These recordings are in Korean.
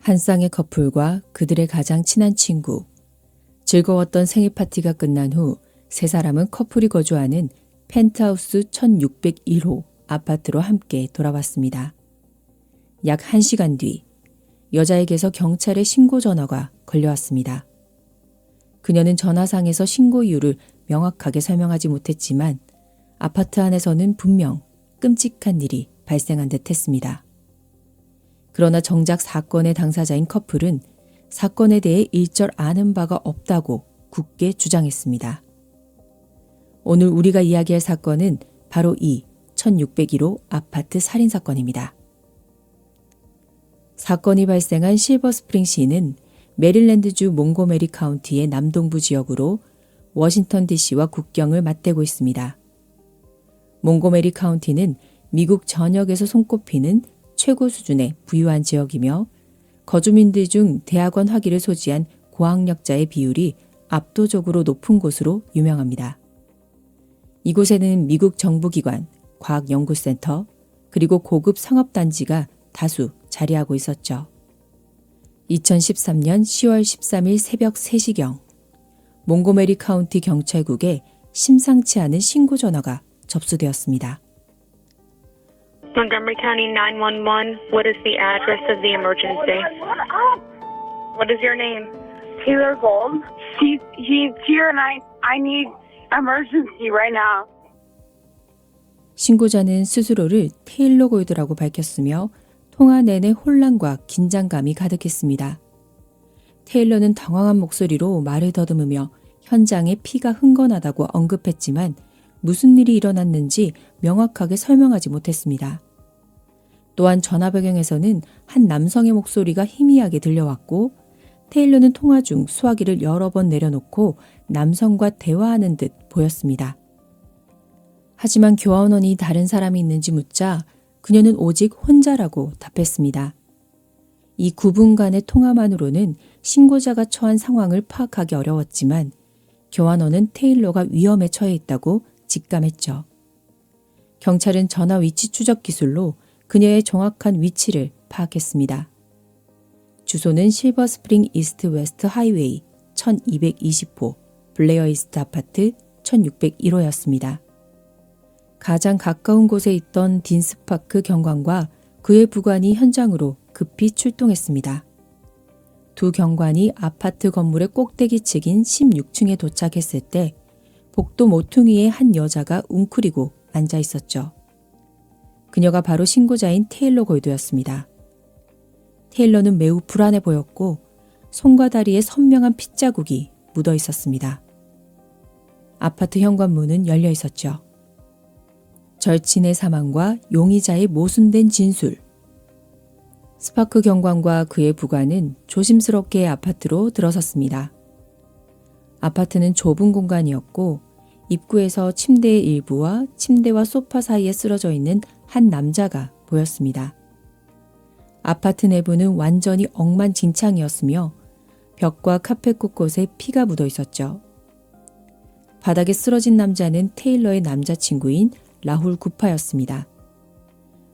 한 쌍의 커플과 그들의 가장 친한 친구. 즐거웠던 생일 파티가 끝난 후 세 사람은 커플이 거주하는 펜트하우스 1601호 아파트로 함께 돌아왔습니다. 약 1시간 뒤 여자에게서 경찰에 신고 전화가 걸려왔습니다. 그녀는 전화상에서 신고 이유를 명확하게 설명하지 못했지만 아파트 안에서는 분명 끔찍한 일이 발생한 듯 했습니다. 그러나 정작 사건의 당사자인 커플은 사건에 대해 일절 아는 바가 없다고 굳게 주장했습니다. 오늘 우리가 이야기할 사건은 바로 이 1601호 아파트 살인사건입니다. 사건이 발생한 실버스프링시는 메릴랜드주 몽고메리 카운티의 남동부 지역으로 워싱턴 DC와 국경을 맞대고 있습니다. 몽고메리 카운티는 미국 전역에서 손꼽히는 최고 수준의 부유한 지역이며 거주민들 중 대학원 학위를 소지한 고학력자의 비율이 압도적으로 높은 곳으로 유명합니다. 이곳에는 미국 정부기관, 과학연구센터, 그리고 고급 상업단지가 다수 자리하고 있었죠. 2013년 10월 13일 새벽 3시경 몽고메리 카운티 경찰국에 심상치 않은 신고 전화가 접수되었습니다. Montgomery County 911, what is the address of the emergency? What is your name? Taylor Gold. He's here and I need emergency right now. 신고자는 스스로를 테일러 골드라고 밝혔으며 통화 내내 혼란과 긴장감이 가득했습니다. 테일러는 당황한 목소리로 말을 더듬으며 현장에 피가 흥건하다고 언급했지만 무슨 일이 일어났는지 명확하게 설명하지 못했습니다. 또한 전화 배경에서는 한 남성의 목소리가 희미하게 들려왔고 테일러는 통화 중 수화기를 여러 번 내려놓고 남성과 대화하는 듯 보였습니다. 하지만 교환원이 다른 사람이 있는지 묻자 그녀는 오직 혼자라고 답했습니다. 이 9분간의 통화만으로는 신고자가 처한 상황을 파악하기 어려웠지만 교환원은 테일러가 위험에 처해 있다고 직감했죠. 경찰은 전화 위치 추적 기술로 그녀의 정확한 위치를 파악했습니다. 주소는 실버스프링 이스트 웨스트 하이웨이 1220호 블레어 이스트 아파트 1601호였습니다. 가장 가까운 곳에 있던 딘스파크 경관과 그의 부관이 현장으로 급히 출동했습니다. 두 경관이 아파트 건물의 꼭대기 측인 16층에 도착했을 때 복도 모퉁이에 한 여자가 웅크리고 앉아 있었죠. 그녀가 바로 신고자인 테일러 골드였습니다. 테일러는 매우 불안해 보였고 손과 다리에 선명한 핏자국이 묻어 있었습니다. 아파트 현관문은 열려 있었죠. 절친의 사망과 용의자의 모순된 진술. 스파크 경관과 그의 부관은 조심스럽게 아파트로 들어섰습니다. 아파트는 좁은 공간이었고 입구에서 침대의 일부와 침대와 소파 사이에 쓰러져 있는 한 남자가 보였습니다. 아파트 내부는 완전히 엉망진창이었으며 벽과 카펫 곳곳에 피가 묻어 있었죠. 바닥에 쓰러진 남자는 테일러의 남자친구인 라훌 구파였습니다.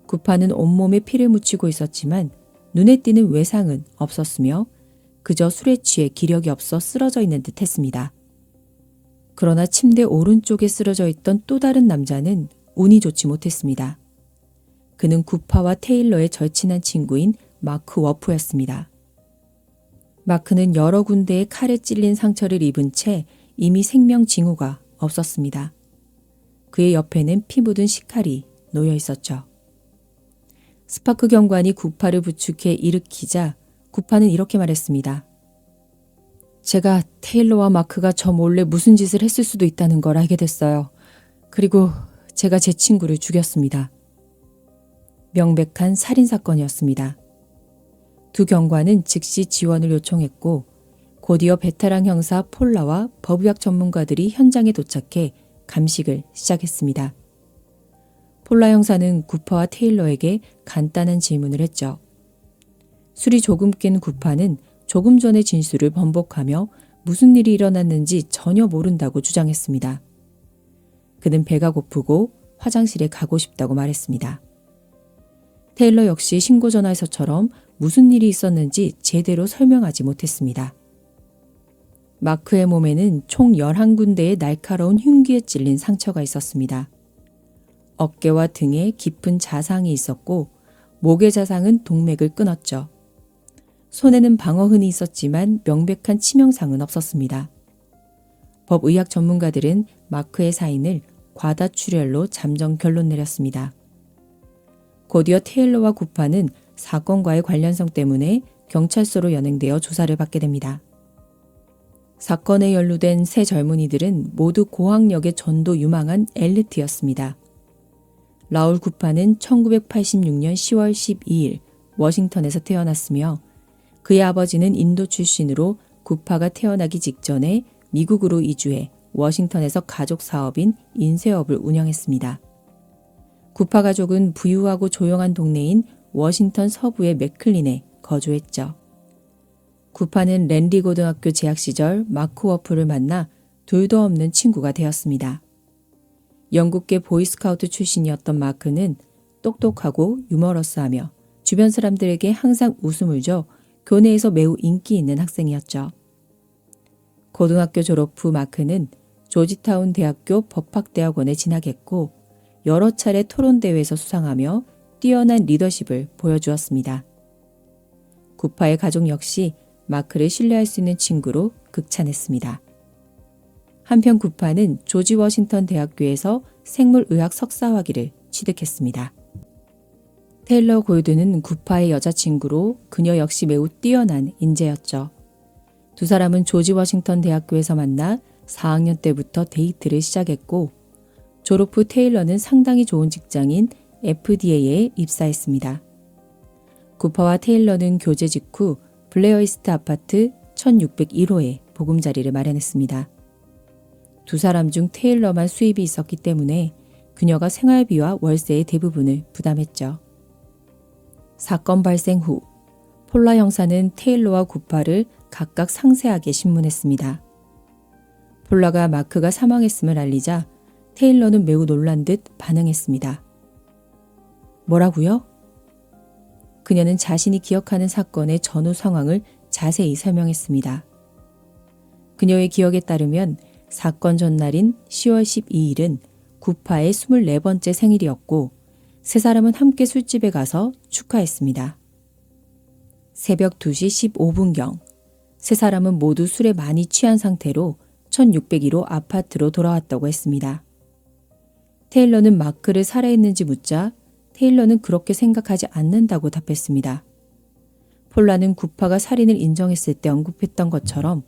구파는 온몸에 피를 묻히고 있었지만 눈에 띄는 외상은 없었으며 그저 술에 취해 기력이 없어 쓰러져 있는 듯 했습니다. 그러나 침대 오른쪽에 쓰러져 있던 또 다른 남자는 운이 좋지 못했습니다. 그는 구파와 테일러의 절친한 친구인 마크 워프였습니다. 마크는 여러 군데에 칼에 찔린 상처를 입은 채 이미 생명 징후가 없었습니다. 그의 옆에는 피 묻은 식칼이 놓여 있었죠. 스파크 경관이 구파를 부축해 일으키자 구파는 이렇게 말했습니다. 제가 테일러와 마크가 저 몰래 무슨 짓을 했을 수도 있다는 걸 알게 됐어요. 그리고 제가 제 친구를 죽였습니다. 명백한 살인사건이었습니다. 두 경관은 즉시 지원을 요청했고 곧이어 베테랑 형사 폴라와 법의학 전문가들이 현장에 도착해 감식을 시작했습니다. 폴라 형사는 구파와 테일러에게 간단한 질문을 했죠. 술이 조금 깬 구파는 조금 전의 진술을 번복하며 무슨 일이 일어났는지 전혀 모른다고 주장했습니다. 그는 배가 고프고 화장실에 가고 싶다고 말했습니다. 테일러 역시 신고 전화에서처럼 무슨 일이 있었는지 제대로 설명하지 못했습니다. 마크의 몸에는 총 11군데의 날카로운 흉기에 찔린 상처가 있었습니다. 어깨와 등에 깊은 자상이 있었고 목의 자상은 동맥을 끊었죠. 손에는 방어흔이 있었지만 명백한 치명상은 없었습니다. 법의학 전문가들은 마크의 사인을 과다출혈로 잠정 결론 내렸습니다. 곧이어 테일러와 구파는 사건과의 관련성 때문에 경찰서로 연행되어 조사를 받게 됩니다. 사건에 연루된 세 젊은이들은 모두 고학력의 전도 유망한 엘리트였습니다. 라울 구파는 1986년 10월 12일 워싱턴에서 태어났으며 그의 아버지는 인도 출신으로 구파가 태어나기 직전에 미국으로 이주해 워싱턴에서 가족 사업인 인쇄업을 운영했습니다. 구파 가족은 부유하고 조용한 동네인 워싱턴 서부의 맥클린에 거주했죠. 구파는 랜리 고등학교 재학 시절 마크 워프를 만나 둘도 없는 친구가 되었습니다. 영국계 보이스카우트 출신이었던 마크는 똑똑하고 유머러스하며 주변 사람들에게 항상 웃음을 줘 교내에서 매우 인기 있는 학생이었죠. 고등학교 졸업 후 마크는 조지타운 대학교 법학대학원에 진학했고 여러 차례 토론대회에서 수상하며 뛰어난 리더십을 보여주었습니다. 구파의 가족 역시 마크를 신뢰할 수 있는 친구로 극찬했습니다. 한편 구파는 조지 워싱턴 대학교에서 생물의학 석사학위를 취득했습니다. 테일러 골드는 구파의 여자친구로 그녀 역시 매우 뛰어난 인재였죠. 두 사람은 조지 워싱턴 대학교에서 만나 4학년 때부터 데이트를 시작했고 졸업 후 테일러는 상당히 좋은 직장인 FDA에 입사했습니다. 구파와 테일러는 교제 직후 블레어이스트 아파트 1601호에 보금자리를 마련했습니다. 두 사람 중 테일러만 수입이 있었기 때문에 그녀가 생활비와 월세의 대부분을 부담했죠. 사건 발생 후 폴라 형사는 테일러와 구파를 각각 상세하게 신문했습니다. 폴라가 마크가 사망했음을 알리자 테일러는 매우 놀란 듯 반응했습니다. 뭐라고요? 그녀는 자신이 기억하는 사건의 전후 상황을 자세히 설명했습니다. 그녀의 기억에 따르면 사건 전날인 10월 12일은 구파의 24번째 생일이었고 세 사람은 함께 술집에 가서 축하했습니다. 새벽 2시 15분경 세 사람은 모두 술에 많이 취한 상태로 1601호 아파트로 돌아왔다고 했습니다. 테일러는 마크를 살해했는지 묻자 테일러는 그렇게 생각하지 않는다고 답했습니다. 폴라는 구파가 살인을 인정했을 때 언급했던 것처럼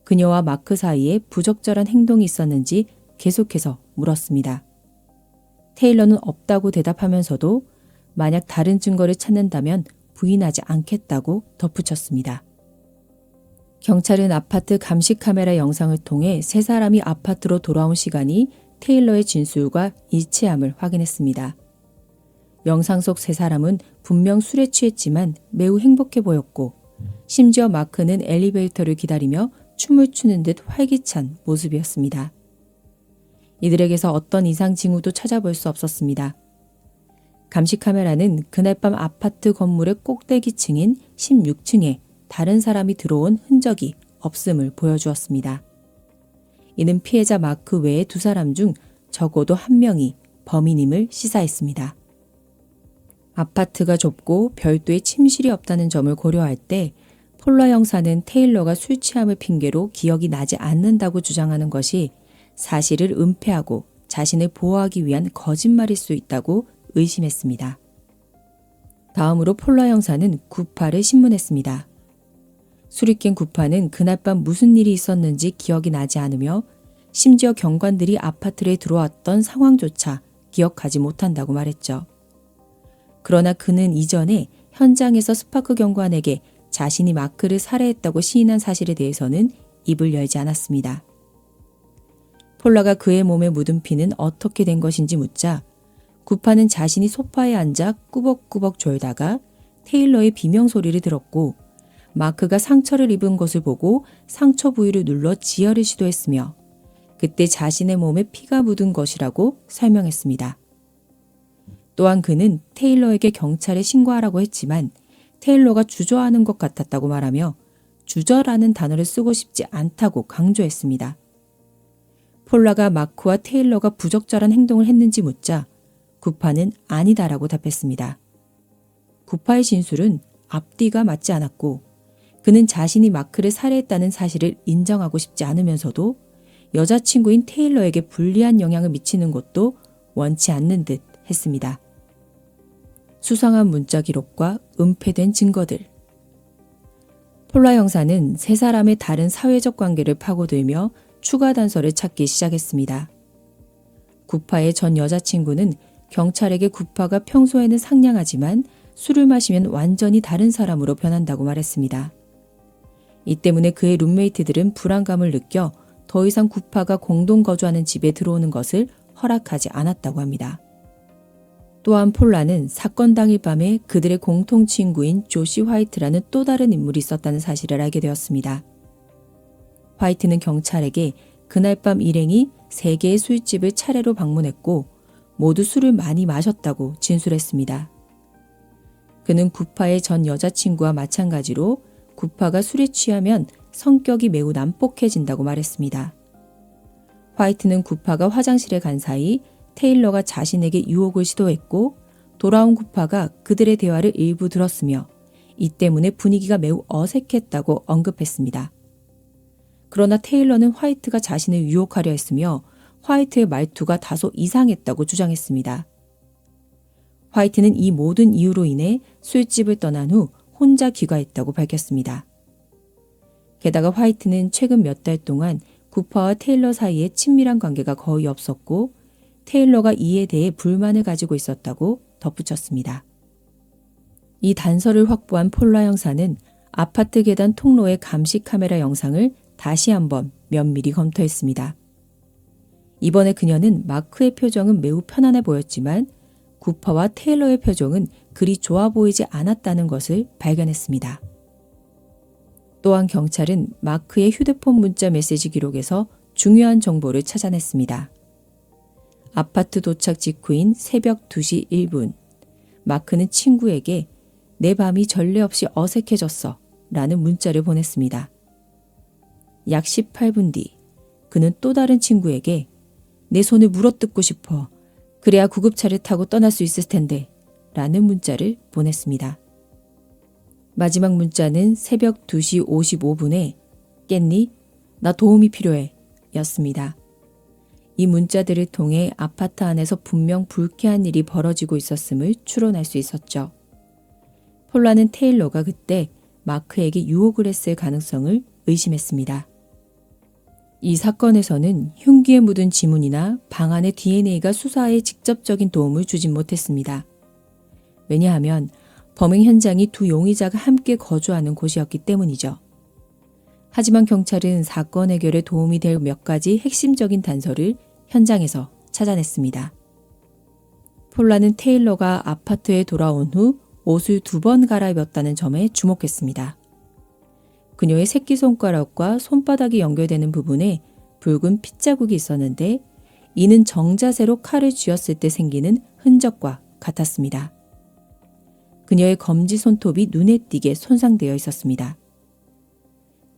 그녀와 마크 사이에 부적절한 행동이 있었는지 계속해서 물었습니다. 테일러는 없다고 대답하면서도 만약 다른 증거를 찾는다면 부인하지 않겠다고 덧붙였습니다. 경찰은 아파트 감시 카메라 영상을 통해 세 사람이 아파트로 돌아온 시간이 테일러의 진술과 일치함을 확인했습니다. 영상 속 세 사람은 분명 술에 취했지만 매우 행복해 보였고 심지어 마크는 엘리베이터를 기다리며 춤을 추는 듯 활기찬 모습이었습니다. 이들에게서 어떤 이상 징후도 찾아볼 수 없었습니다. 감시 카메라는 그날 밤 아파트 건물의 꼭대기층인 16층에 다른 사람이 들어온 흔적이 없음을 보여주었습니다. 이는 피해자 마크 외에 두 사람 중 적어도 한 명이 범인임을 시사했습니다. 아파트가 좁고 별도의 침실이 없다는 점을 고려할 때 폴라 형사는 테일러가 술 취함을 핑계로 기억이 나지 않는다고 주장하는 것이 사실을 은폐하고 자신을 보호하기 위한 거짓말일 수 있다고 의심했습니다. 다음으로 폴라 형사는 구파를 신문했습니다. 술이 깬 구파는 그날 밤 무슨 일이 있었는지 기억이 나지 않으며 심지어 경관들이 아파트에 들어왔던 상황조차 기억하지 못한다고 말했죠. 그러나 그는 이전에 현장에서 스파크 경관에게 자신이 마크를 살해했다고 시인한 사실에 대해서는 입을 열지 않았습니다. 폴라가 그의 몸에 묻은 피는 어떻게 된 것인지 묻자 구파는 자신이 소파에 앉아 꾸벅꾸벅 졸다가 테일러의 비명소리를 들었고 마크가 상처를 입은 것을 보고 상처 부위를 눌러 지혈을 시도했으며 그때 자신의 몸에 피가 묻은 것이라고 설명했습니다. 또한 그는 테일러에게 경찰에 신고하라고 했지만 테일러가 주저하는 것 같았다고 말하며 주저라는 단어를 쓰고 싶지 않다고 강조했습니다. 폴라가 마크와 테일러가 부적절한 행동을 했는지 묻자 구파는 아니다라고 답했습니다. 구파의 진술은 앞뒤가 맞지 않았고 그는 자신이 마크를 살해했다는 사실을 인정하고 싶지 않으면서도 여자친구인 테일러에게 불리한 영향을 미치는 것도 원치 않는 듯 했습니다. 수상한 문자 기록과 은폐된 증거들. 폴라 형사는 세 사람의 다른 사회적 관계를 파고들며 추가 단서를 찾기 시작했습니다. 구파의 전 여자친구는 경찰에게 구파가 평소에는 상냥하지만 술을 마시면 완전히 다른 사람으로 변한다고 말했습니다. 이 때문에 그의 룸메이트들은 불안감을 느껴 더 이상 구파가 공동 거주하는 집에 들어오는 것을 허락하지 않았다고 합니다. 또한 폴라는 사건 당일 밤에 그들의 공통 친구인 조시 화이트라는 또 다른 인물이 있었다는 사실을 알게 되었습니다. 화이트는 경찰에게 그날 밤 일행이 3개의 술집을 차례로 방문했고 모두 술을 많이 마셨다고 진술했습니다. 그는 구파의 전 여자친구와 마찬가지로 구파가 술에 취하면 성격이 매우 난폭해진다고 말했습니다. 화이트는 구파가 화장실에 간 사이 테일러가 자신에게 유혹을 시도했고 돌아온 구파가 그들의 대화를 일부 들었으며 이 때문에 분위기가 매우 어색했다고 언급했습니다. 그러나 테일러는 화이트가 자신을 유혹하려 했으며 화이트의 말투가 다소 이상했다고 주장했습니다. 화이트는 이 모든 이유로 인해 술집을 떠난 후 혼자 귀가했다고 밝혔습니다. 게다가 화이트는 최근 몇 달 동안 구파와 테일러 사이에 친밀한 관계가 거의 없었고 테일러가 이에 대해 불만을 가지고 있었다고 덧붙였습니다. 이 단서를 확보한 폴라 형사는 아파트 계단 통로의 감시 카메라 영상을 다시 한번 면밀히 검토했습니다. 이번에 그녀는 마크의 표정은 매우 편안해 보였지만 구파와 테일러의 표정은 그리 좋아 보이지 않았다는 것을 발견했습니다. 또한 경찰은 마크의 휴대폰 문자 메시지 기록에서 중요한 정보를 찾아냈습니다. 아파트 도착 직후인 새벽 2시 1분, 마크는 친구에게 내 밤이 전례 없이 어색해졌어 라는 문자를 보냈습니다. 약 18분 뒤, 그는 또 다른 친구에게 내 손을 물어뜯고 싶어. 그래야 구급차를 타고 떠날 수 있을 텐데 라는 문자를 보냈습니다. 마지막 문자는 새벽 2시 55분에 깼니? 나 도움이 필요해 였습니다. 이 문자들을 통해 아파트 안에서 분명 불쾌한 일이 벌어지고 있었음을 추론할 수 있었죠. 폴라는 테일러가 그때 마크에게 유혹을 했을 가능성을 의심했습니다. 이 사건에서는 흉기에 묻은 지문이나 방 안의 DNA가 수사에 직접적인 도움을 주진 못했습니다. 왜냐하면 범행 현장이 두 용의자가 함께 거주하는 곳이었기 때문이죠. 하지만 경찰은 사건 해결에 도움이 될 몇 가지 핵심적인 단서를 현장에서 찾아냈습니다. 폴라는 테일러가 아파트에 돌아온 후 옷을 2번 갈아입었다는 점에 주목했습니다. 그녀의 새끼손가락과 손바닥이 연결되는 부분에 붉은 핏자국이 있었는데 이는 정자세로 칼을 쥐었을 때 생기는 흔적과 같았습니다. 그녀의 검지 손톱이 눈에 띄게 손상되어 있었습니다.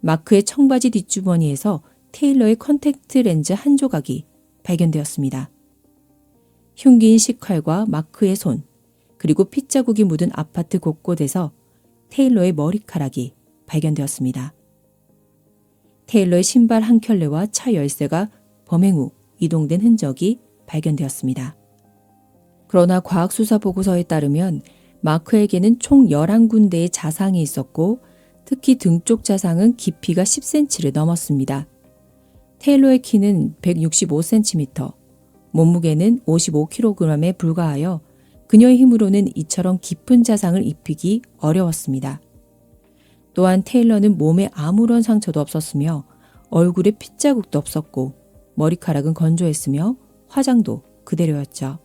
마크의 청바지 뒷주머니에서 테일러의 컨택트 렌즈 한 조각이 발견되었습니다. 흉기인 식칼과 마크의 손, 그리고 핏자국이 묻은 아파트 곳곳에서 테일러의 머리카락이 발견되었습니다. 테일러의 신발 한 켤레와 차 열쇠가 범행 후 이동된 흔적이 발견되었습니다. 그러나 과학수사보고서에 따르면 마크에게는 총 11군데의 자상이 있었고 특히 등 쪽 자상은 깊이가 10cm를 넘었습니다. 테일러의 키는 165cm, 몸무게는 55kg에 불과하여 그녀의 힘으로는 이처럼 깊은 자상을 입히기 어려웠습니다. 또한 테일러는 몸에 아무런 상처도 없었으며 얼굴에 핏자국도 없었고 머리카락은 건조했으며 화장도 그대로였죠.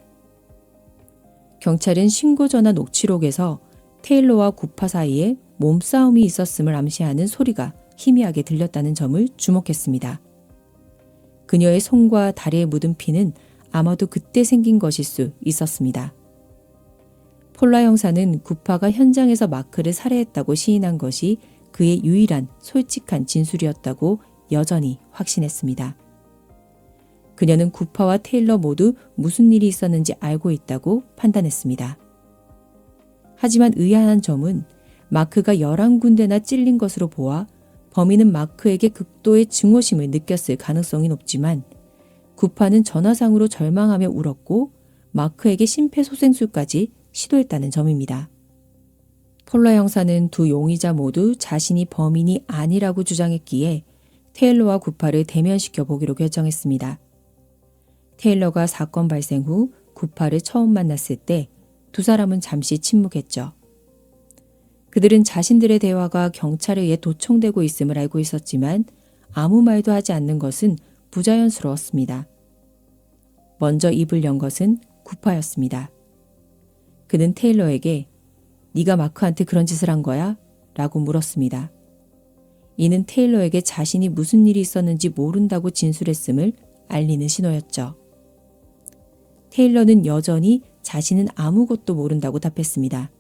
경찰은 신고전화 녹취록에서 테일러와 구파 사이에 몸싸움이 있었음을 암시하는 소리가 희미하게 들렸다는 점을 주목했습니다. 그녀의 손과 다리에 묻은 피는 아마도 그때 생긴 것일 수 있었습니다. 폴라 형사는 구파가 현장에서 마크를 살해했다고 시인한 것이 그의 유일한 솔직한 진술이었다고 여전히 확신했습니다. 그녀는 구파와 테일러 모두 무슨 일이 있었는지 알고 있다고 판단했습니다. 하지만 의아한 점은 마크가 11군데나 찔린 것으로 보아 범인은 마크에게 극도의 증오심을 느꼈을 가능성이 높지만 구파는 전화상으로 절망하며 울었고 마크에게 심폐소생술까지 시도했다는 점입니다. 폴라 형사는 두 용의자 모두 자신이 범인이 아니라고 주장했기에 테일러와 구파를 대면시켜 보기로 결정했습니다. 테일러가 사건 발생 후 구파를 처음 만났을 때 두 사람은 잠시 침묵했죠. 그들은 자신들의 대화가 경찰에 의해 도청되고 있음을 알고 있었지만 아무 말도 하지 않는 것은 부자연스러웠습니다. 먼저 입을 연 것은 구파였습니다. 그는 테일러에게 네가 마크한테 그런 짓을 한 거야? 라고 물었습니다. 이는 테일러에게 자신이 무슨 일이 있었는지 모른다고 진술했음을 알리는 신호였죠. 테일러는 여전히 자신은 아무것도 모른다고 답했습니다.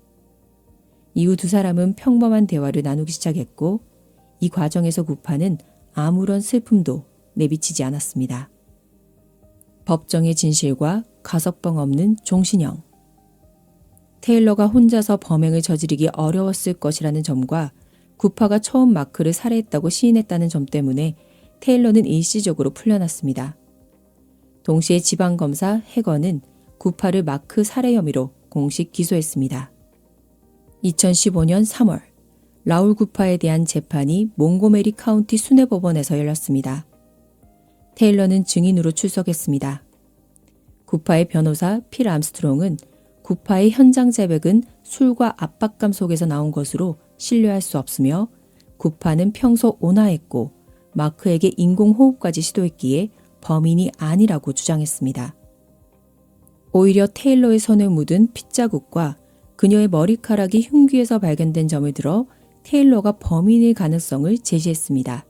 이후 두 사람은 평범한 대화를 나누기 시작했고 이 과정에서 구파는 아무런 슬픔도 내비치지 않았습니다. 법정의 진실과 가석방 없는 종신형. 테일러가 혼자서 범행을 저지르기 어려웠을 것이라는 점과 구파가 처음 마크를 살해했다고 시인했다는 점 때문에 테일러는 일시적으로 풀려났습니다. 동시에 지방검사 해건은 구파를 마크 살해 혐의로 공식 기소했습니다. 2015년 3월 라울 구파에 대한 재판이 몽고메리 카운티 수뇌법원에서 열렸습니다. 테일러는 증인으로 출석했습니다. 구파의 변호사 필 암스트롱은 구파의 현장 자백은 술과 압박감 속에서 나온 것으로 신뢰할 수 없으며 구파는 평소 온화했고 마크에게 인공호흡까지 시도했기에 범인이 아니라고 주장했습니다. 오히려 테일러의 손에 묻은 핏자국과 그녀의 머리카락이 흉기에서 발견된 점을 들어 테일러가 범인일 가능성을 제시했습니다.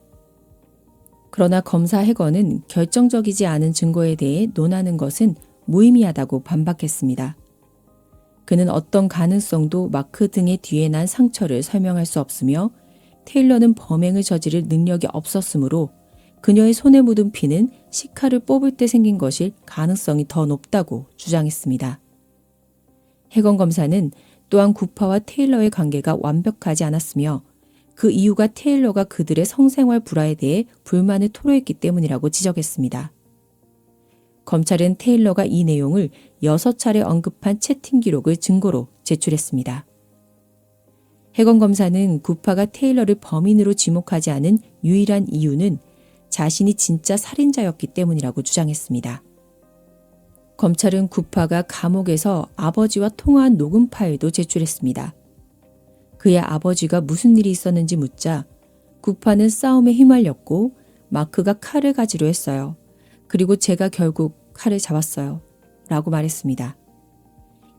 그러나 검사 해건은 결정적이지 않은 증거에 대해 논하는 것은 무의미하다고 반박했습니다. 그는 어떤 가능성도 마크 등의 뒤에 난 상처를 설명할 수 없으며 테일러는 범행을 저지를 능력이 없었으므로 그녀의 손에 묻은 피는 시카를 뽑을 때 생긴 것일 가능성이 더 높다고 주장했습니다. 해건 검사는 또한 구파와 테일러의 관계가 완벽하지 않았으며 그 이유가 테일러가 그들의 성생활 불화에 대해 불만을 토로했기 때문이라고 지적했습니다. 검찰은 테일러가 이 내용을 6차례 언급한 채팅 기록을 증거로 제출했습니다. 해건 검사는 구파가 테일러를 범인으로 지목하지 않은 유일한 이유는 자신이 진짜 살인자였기 때문이라고 주장했습니다. 검찰은 구파가 감옥에서 아버지와 통화한 녹음 파일도 제출했습니다. 그의 아버지가 무슨 일이 있었는지 묻자 구파는 싸움에 휘말렸고 마크가 칼을 가지려 했어요. 그리고 제가 결국 칼을 잡았어요. 라고 말했습니다.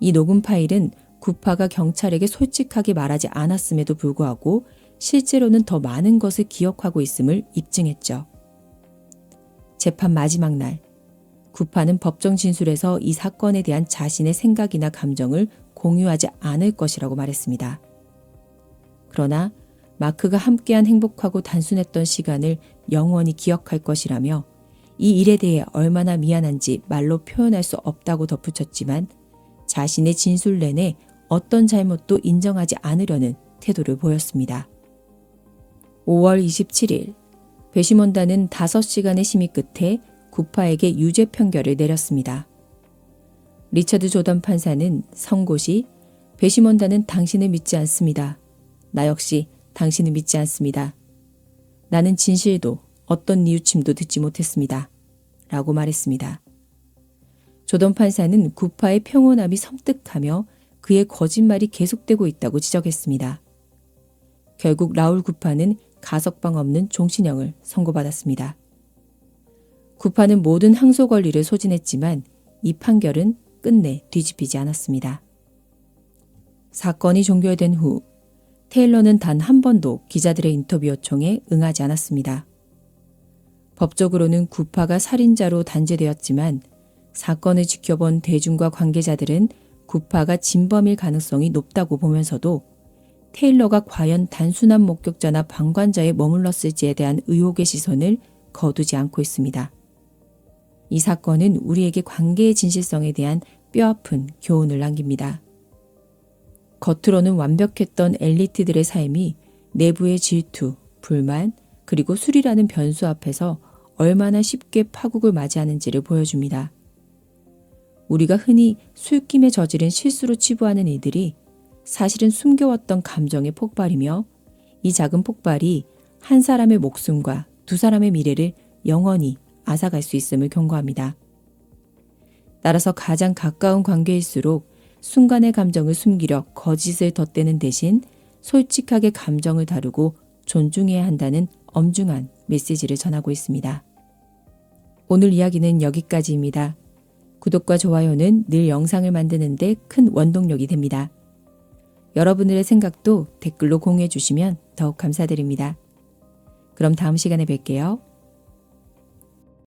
이 녹음 파일은 구파가 경찰에게 솔직하게 말하지 않았음에도 불구하고 실제로는 더 많은 것을 기억하고 있음을 입증했죠. 재판 마지막 날, 구파는 법정 진술에서 이 사건에 대한 자신의 생각이나 감정을 공유하지 않을 것이라고 말했습니다. 그러나 마크가 함께한 행복하고 단순했던 시간을 영원히 기억할 것이라며 이 일에 대해 얼마나 미안한지 말로 표현할 수 없다고 덧붙였지만 자신의 진술 내내 어떤 잘못도 인정하지 않으려는 태도를 보였습니다. 5월 27일, 배심원단은 5시간의 심의 끝에 구파에게 유죄 판결을 내렸습니다. 리처드 조던 판사는 선고 시 배심원단은 당신을 믿지 않습니다. 나 역시 당신을 믿지 않습니다. 나는 진실도 어떤 뉘우침도 듣지 못했습니다. 라고 말했습니다. 조던 판사는 구파의 평온함이 섬뜩하며 그의 거짓말이 계속되고 있다고 지적했습니다. 결국 라울 구파는 가석방 없는 종신형을 선고받았습니다. 구파는 모든 항소 권리를 소진했지만 이 판결은 끝내 뒤집히지 않았습니다. 사건이 종결된 후 테일러는 단 한 번도 기자들의 인터뷰 요청에 응하지 않았습니다. 법적으로는 구파가 살인자로 단죄되었지만 사건을 지켜본 대중과 관계자들은 구파가 진범일 가능성이 높다고 보면서도 테일러가 과연 단순한 목격자나 방관자에 머물렀을지에 대한 의혹의 시선을 거두지 않고 있습니다. 이 사건은 우리에게 관계의 진실성에 대한 뼈아픈 교훈을 남깁니다. 겉으로는 완벽했던 엘리트들의 삶이 내부의 질투, 불만, 그리고 술이라는 변수 앞에서 얼마나 쉽게 파국을 맞이하는지를 보여줍니다. 우리가 흔히 술김에 저지른 실수로 치부하는 이들이 사실은 숨겨왔던 감정의 폭발이며 이 작은 폭발이 한 사람의 목숨과 두 사람의 미래를 영원히 앗아갈 수 있음을 경고합니다. 따라서 가장 가까운 관계일수록 순간의 감정을 숨기려 거짓을 덧대는 대신 솔직하게 감정을 다루고 존중해야 한다는 엄중한 메시지를 전하고 있습니다. 오늘 이야기는 여기까지입니다. 구독과 좋아요는 늘 영상을 만드는 데 큰 원동력이 됩니다. 여러분들의 생각도 댓글로 공유해 주시면 더욱 감사드립니다. 그럼 다음 시간에 뵐게요.